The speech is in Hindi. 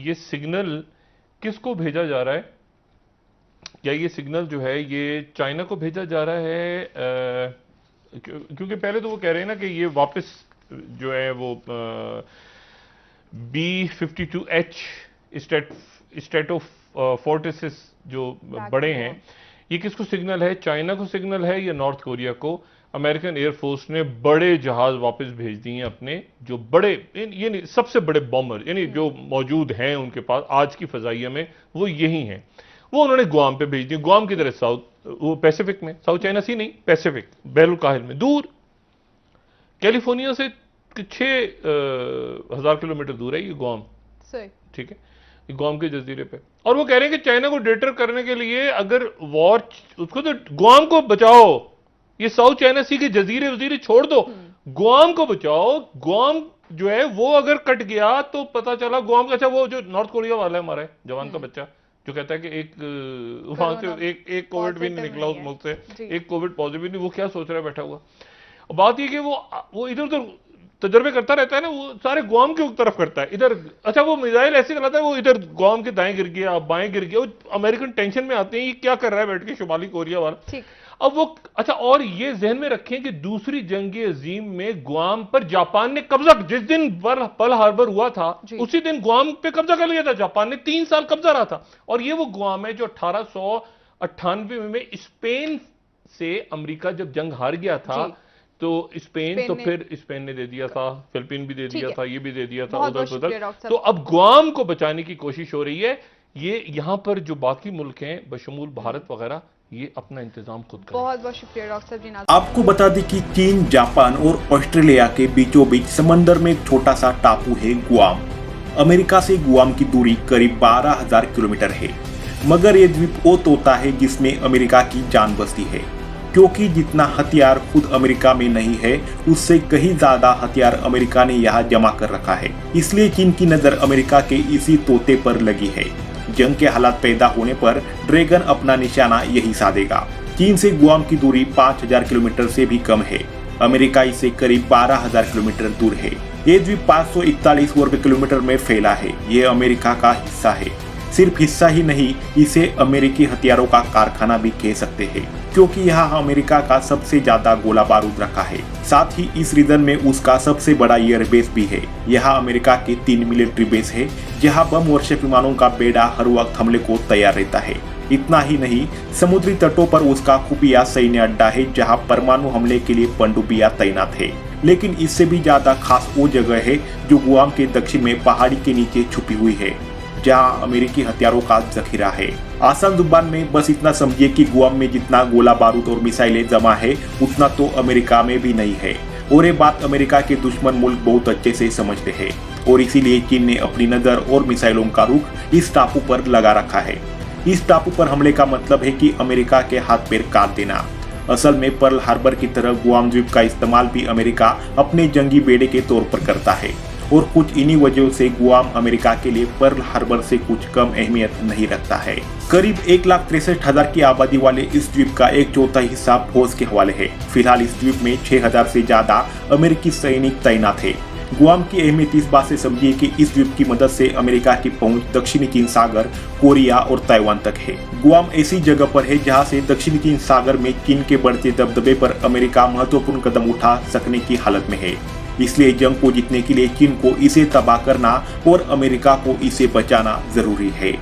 ये सिग्नल किसको भेजा जा रहा है? क्या ये सिग्नल जो है ये चाइना को भेजा जा रहा है? क्योंकि पहले तो वो कह रहे हैं ना कि ये वापस जो है वो B-52H स्टेटो फोर्टिसेस जो बड़े हैं, ये किसको सिग्नल है? चाइना को सिग्नल है या नॉर्थ कोरिया को? अमेरिकन एयरफोर्स ने बड़े जहाज वापस भेज दिए हैं अपने, जो बड़े ये नहीं सबसे बड़े बॉम्बर यानी जो मौजूद हैं उनके पास आज की फजाइया में, वो यही हैं। वो उन्होंने गुआम पे भेज दिए। गुआम की तरह साउथ वो पैसिफिक में, साउथ चाइना सी नहीं, पैसिफिक बहरुल काहिल में, दूर कैलिफोर्निया से 6,000 किलोमीटर दूर है ये गुआम। ठीक है, ये गुआम के जजीरे पे। और वो कह रहे हैं कि चाइना को डेटर करने के लिए अगर वॉर उसको तो गुआम को बचाओ, ये साउथ चाइना सी के जजीरे वजीरे छोड़ दो, गुआम को बचाओ। गुआम जो है वो अगर कट गया तो पता चला गुआम का, अच्छा वो जो नॉर्थ कोरिया वाला है हमारा जवान का बच्चा जो कहता है कि एक वहां से एक कोविड भी नहीं निकला उस मुल्क से, एक कोविड पॉजिटिव नहीं, वो क्या सोच रहा है बैठा हुआ। बात ये कि वो इधर उधर तजर्बे करता रहता है ना, वो सारे गुआम की तरफ करता है इधर। अच्छा वो मिसाइल ऐसे चलाता है, वो इधर गुआम के दाएं गिर गया बाएं गिर गया, वो अमेरिकन टेंशन में आते हैं ये क्या कर रहा है बैठ के शुमाली कोरिया वाला। अब वो अच्छा, और ये जहन में रखें कि दूसरी जंग अजीम में गुआम पर जापान ने कब्जा, जिस दिन पर्ल हार्बर हुआ था उसी दिन गुआम पे कब्जा कर लिया था जापान ने, 3 साल कब्जा रहा था। और ये वो गुआम है जो 1898 में स्पेन से अमेरिका जब जंग हार गया था तो स्पेन तो फिर स्पेन ने दे दिया था, फिलिपीन भी दे दिया था, ये भी दे दिया था, उधर उधर। तो अब गुआम को बचाने की कोशिश हो रही है। ये यहां पर जो बाकी मुल्क हैं बशमूल भारत वगैरह, ये अपना इंतजाम खुद करें। बहुत बहुत शुक्रिया डॉक्टर साहब जी। आपको बता दें कि चीन, जापान और ऑस्ट्रेलिया के बीचों बीच समंदर में एक छोटा सा टापू है गुआम। अमेरिका से गुआम की दूरी करीब 12,000 किलोमीटर है, मगर ये द्वीप वो तोता है जिसमें अमेरिका की जान बसती है, क्योंकि जितना हथियार खुद अमेरिका में नहीं है उससे कहीं ज्यादा हथियार अमेरिका ने यहाँ जमा कर रखा है। इसलिए चीन की नजर अमेरिका के इसी तोते पर लगी है। जंग के हालात पैदा होने पर ड्रैगन अपना निशाना यही साधेगा। चीन से गुआम की दूरी 5,000 किलोमीटर से भी कम है। अमेरिका इससे करीब 12,000 किलोमीटर दूर है। ये द्वीप 541 वर्ग किलोमीटर में फैला है। ये अमेरिका का हिस्सा है। सिर्फ हिस्सा ही नहीं, इसे अमेरिकी हथियारों का कारखाना भी कह सकते हैं, क्योंकि यहाँ अमेरिका का सबसे ज्यादा गोला बारूद रखा है। साथ ही इस रीजन में उसका सबसे बड़ा एयरबेस भी है। यहाँ अमेरिका के 3 मिलिट्री बेस है, जहाँ बम वर्षक विमानों का बेड़ा हर वक्त हमले को तैयार रहता है। इतना ही नहीं, समुद्री तटों पर उसका खुफिया सैन्य अड्डा है, जहाँ परमाणु हमले के लिए पनडुब्बियां तैनात है। लेकिन इससे भी ज्यादा खास वो जगह है जो गुआम के दक्षिण में पहाड़ी के नीचे छुपी हुई है, जहां अमेरिकी हथियारों का जखीरा है। आसान जुबान में बस इतना समझिए कि गुआम में जितना गोला बारूद और मिसाइलें जमा है उतना तो अमेरिका में भी नहीं है। और ये बात अमेरिका के दुश्मन मुल्क बहुत अच्छे से समझते हैं, और इसीलिए चीन ने अपनी नजर और मिसाइलों का रुख इस टापू पर लगा रखा है। इस टापू पर हमले का मतलब है कि अमेरिका के हाथ पैर काट देना। असल में पर्ल हार्बर की तरह गुआम द्वीप का इस्तेमाल भी अमेरिका अपने जंगी बेड़े के तौर पर करता है, और कुछ इन्हीं वजहों से गुआम अमेरिका के लिए पर्ल हार्बर से कुछ कम अहमियत नहीं रखता है। करीब 1,63,000 की आबादी वाले इस द्वीप का 1/4 हिस्सा फौज के हवाले है। फिलहाल इस द्वीप में 6,000 से ज्यादा अमेरिकी सैनिक तैनात है। गुआम की अहमियत इस बात से समझिए कि इस द्वीप की मदद से अमेरिका की पहुंच दक्षिणी चीन सागर, कोरिया और ताइवान तक है। गुआम ऐसी जगह पर है जहां से दक्षिणी चीन सागर में चीन के बढ़ते दबदबे पर अमेरिका महत्वपूर्ण कदम उठा सकने की हालत में है। इसलिए जंग को जीतने के लिए चीन को इसे तबाह करना और अमेरिका को इसे बचाना जरूरी है।